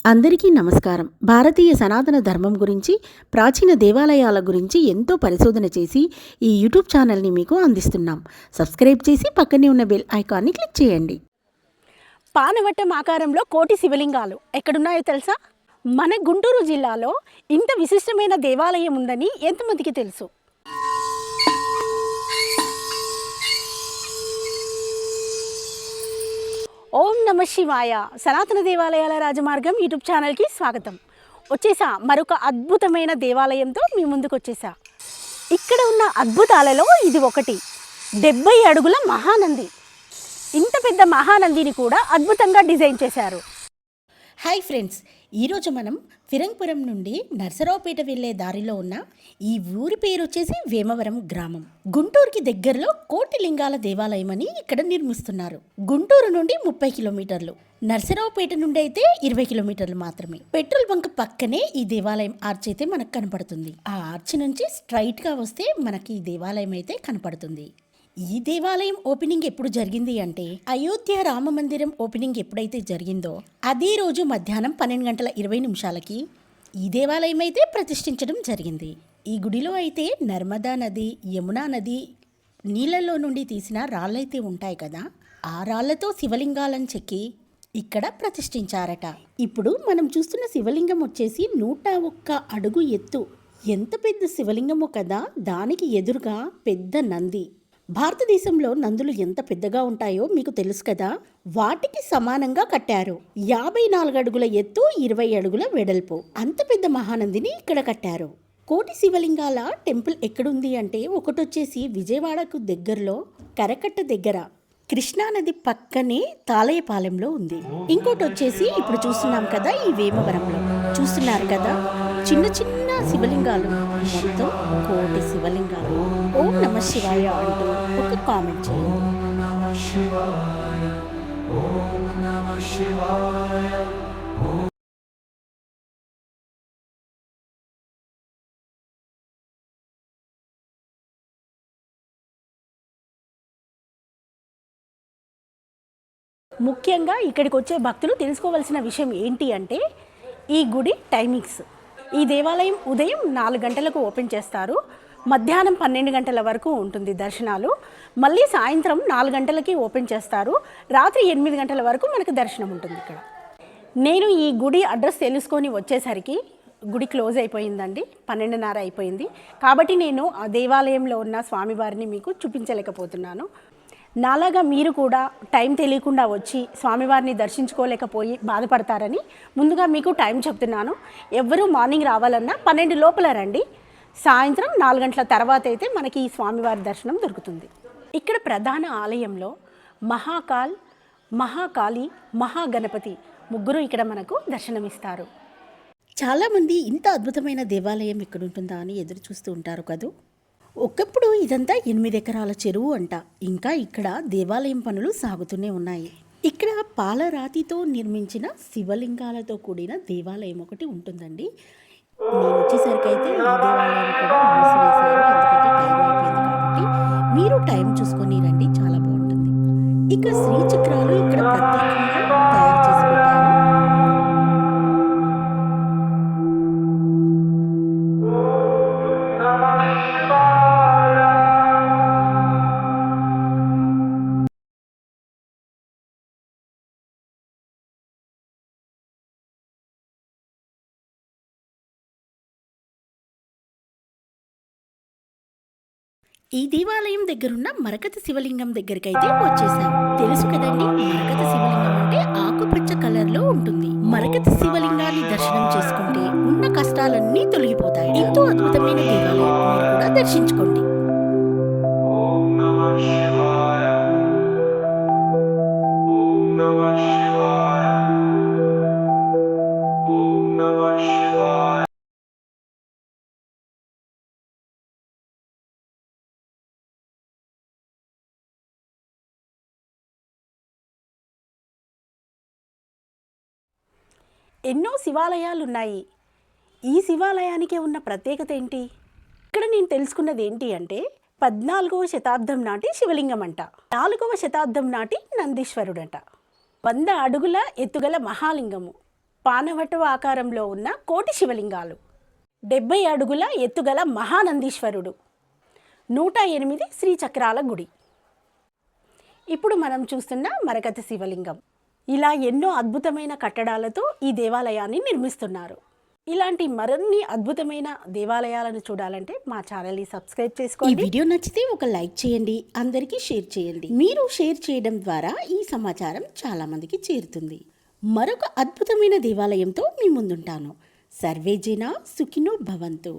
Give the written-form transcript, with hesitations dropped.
అందరికీ నమస్కారం. భారతీయ సనాతన ధర్మం గురించి, ప్రాచీన దేవాలయాల గురించి ఎంతో పరిశోధన చేసి ఈ యూట్యూబ్ ఛానల్ని మీకు అందిస్తున్నాం. సబ్స్క్రైబ్ చేసి పక్కనే ఉన్న బెల్ ఐకాన్ని క్లిక్ చేయండి. పానవట్టం ఆకారంలో కోటి శివలింగాలు ఎక్కడున్నాయో తెలుసా? మన గుంటూరు జిల్లాలో ఇంత విశిష్టమైన దేవాలయం ఉందని ఎంతమందికి తెలుసు? ఓం నమ శివాయ. సనాతన దేవాలయాల రాజమార్గం యూట్యూబ్ ఛానల్కి స్వాగతం. వచ్చేసా మరొక అద్భుతమైన దేవాలయంతో మీ ముందుకు వచ్చేసా. ఇక్కడ ఉన్న అద్భుతాలలో ఇది ఒకటి. 70 అడుగుల మహానంది. ఇంత పెద్ద మహానందిని కూడా అద్భుతంగా డిజైన్ చేశారు. హాయ్ ఫ్రెండ్స్, ఈరోజు మనం ఫిరంగిపురం నుండి నర్సరావుపేట వెళ్ళే దారిలో ఉన్న ఈ ఊరి పేరు వచ్చేసి వేమవరం గ్రామం. గుంటూరుకి దగ్గరలో కోటి లింగాల దేవాలయం అని ఇక్కడ నిర్మిస్తున్నారు. గుంటూరు నుండి 30 కిలోమీటర్లు, నర్సరావుపేట నుండి అయితే 20 కిలోమీటర్లు మాత్రమే. పెట్రోల్ బంక్ పక్కనే ఈ దేవాలయం ఆర్చ్ అయితే మనకు కనపడుతుంది. ఆ ఆర్చ్ నుంచి స్ట్రైట్గా వస్తే మనకి ఈ దేవాలయం అయితే కనపడుతుంది. ఈ దేవాలయం ఓపెనింగ్ ఎప్పుడు జరిగింది అంటే, అయోధ్య రామ మందిరం ఓపెనింగ్ ఎప్పుడైతే జరిగిందో అదే రోజు మధ్యాహ్నం 12:20 ఈ దేవాలయం అయితే ప్రతిష్ఠించడం జరిగింది. ఈ గుడిలో అయితే నర్మదా నది, యమునా నది నీళ్ళల్లో నుండి తీసిన రాళ్ళైతే ఉంటాయి కదా, ఆ రాళ్లతో శివలింగాలను చెక్కి ఇక్కడ ప్రతిష్ఠించారట. ఇప్పుడు మనం చూస్తున్న శివలింగం వచ్చేసి 101 అడుగు ఎత్తు. ఎంత పెద్ద శివలింగమో కదా, దానికి ఎదురుగా పెద్ద నంది. భారతదేశంలో నందులు ఎంత పెద్దగా ఉంటాయో మీకు తెలుసు కదా, వాటికి సమానంగా కట్టారు. 54 అడుగుల ఎత్తు, 20 అడుగుల వెడల్పు, అంత పెద్ద మహానందిని ఇక్కడ కట్టారు. కోటి శివలింగాల టెంపుల్ ఎక్కడుంది అంటే, ఒకటి వచ్చేసి విజయవాడకు దగ్గరలో కరకట్ట దగ్గర కృష్ణానది పక్కనే తాళయపాలెంలో ఉంది. ఇంకోటి వచ్చేసి ఇప్పుడు చూస్తున్నాం కదా ఈ వేమవరంలో. చూస్తున్నారు కదా చిన్న చిన్న శివలింగాలు, మొత్తం కోటి శివలింగాలు. ఓం నమ శివాయ అంటూ ఒక కామెంట్ చేయండి. ముఖ్యంగా ఇక్కడికి వచ్చే భక్తులు తెలుసుకోవాల్సిన విషయం ఏంటి అంటే, ఈ గుడి టైమింగ్స్. ఈ దేవాలయం ఉదయం 4 గంటలకు ఓపెన్ చేస్తారు. మధ్యాహ్నం 12 గంటల వరకు ఉంటుంది దర్శనాలు. మళ్ళీ సాయంత్రం 4 గంటలకి ఓపెన్ చేస్తారు. రాత్రి 8 గంటల వరకు మనకు దర్శనం ఉంటుంది ఇక్కడ. నేను ఈ గుడి అడ్రస్ తెలుసుకొని వచ్చేసరికి గుడి క్లోజ్ అయిపోయిందండి. 12:30 అయిపోయింది. కాబట్టి నేను ఆ దేవాలయంలో ఉన్న స్వామివారిని మీకు చూపించలేకపోతున్నాను. నాలాగా మీరు కూడా టైం తెలియకుండా వచ్చి స్వామివారిని దర్శించుకోలేకపోయి బాధపడతారని ముందుగా మీకు టైం చెప్తున్నాను. ఎవరు మార్నింగ్ రావాలన్నా 12 లోపల రండి. సాయంత్రం 4 గంటల తర్వాత అయితే మనకి ఈ స్వామివారి దర్శనం దొరుకుతుంది. ఇక్కడ ప్రధాన ఆలయంలో మహాకాల్, మహాకాళి, మహాగణపతి ముగ్గురు ఇక్కడ మనకు దర్శనమిస్తారు. చాలామంది ఇంత అద్భుతమైన దేవాలయం ఎక్కడ ఉంటుందా అని ఎదురు చూస్తూ ఉంటారు కదూ. ఒకప్పుడు ఇదంతా 8 ఎకరాల చెరువు అంట. ఇంకా ఇక్కడ దేవాలయం పనులు సాగుతూనే ఉన్నాయి. ఇక్కడ పాలరాతితో నిర్మించిన శివలింగాలతో కూడిన దేవాలయం ఒకటి ఉంటుందండి. నేను వచ్చేసరికి అయితే ఈ దేవాలయం కూడా మూసివేశారు, ఎందుకంటే టైం అయిపోయింది కాబట్టి. మీరు టైం చూసుకొని రండి, చాలా బాగుంటుంది. ఇక్కడ శ్రీచక్రాలు ఇక్కడ ప్రత్యేకంగా తయారు చేసి పెట్టారు. ఈ దేవాలయం దగ్గరున్న మరకత శివలింగం దగ్గరికి అయితే వచ్చేసాం. తెలుసు కదండి, మరకత శివలింగం అంటే ఆకుపచ్చ కలర్లో ఉంటుంది. మరకత శివలింగాన్ని దర్శనం చేసుకుంటే ఉన్న కష్టాలన్నీ తొలగిపోతాయి. ఎంతో అద్భుతమైన దేవాలయం, మీరు కూడా దర్శించుకోండి. ఎన్నో శివాలయాలు ఉన్నాయి. ఈ శివాలయానికే ఉన్న ప్రత్యేకత ఏంటి? ఇక్కడ నేను తెలుసుకున్నది ఏంటి అంటే, 14వ శతాబ్దం నాటి శివలింగం అంట. 4వ శతాబ్దం నాటి నందీశ్వరుడంట. 100 అడుగుల ఎత్తుగల మహాలింగము. పానవటు ఆకారంలో ఉన్న కోటి శివలింగాలు, 70 అడుగుల ఎత్తుగల మహానందీశ్వరుడు, 108 శ్రీచక్రాల గుడి. ఇప్పుడు మనం చూస్తున్న మరకత శివలింగం. ఇలా ఎన్నో అద్భుతమైన కట్టడాలతో ఈ దేవాలయాన్ని నిర్మిస్తున్నారు. ఇలాంటి మరిన్ని అద్భుతమైన దేవాలయాలను చూడాలంటే మా ఛానల్ని సబ్స్క్రైబ్ ఈ చేసుకోండి. వీడియో నచ్చితే ఒక లైక్ చేయండి, అందరికీ షేర్ చేయండి. మీరు షేర్ చేయడం ద్వారా ఈ సమాచారం చాలా మందికి చేరుతుంది. మరొక అద్భుతమైన దేవాలయంతో మీ ముందుంటాను. సర్వే జన సుఖినో భవంతు.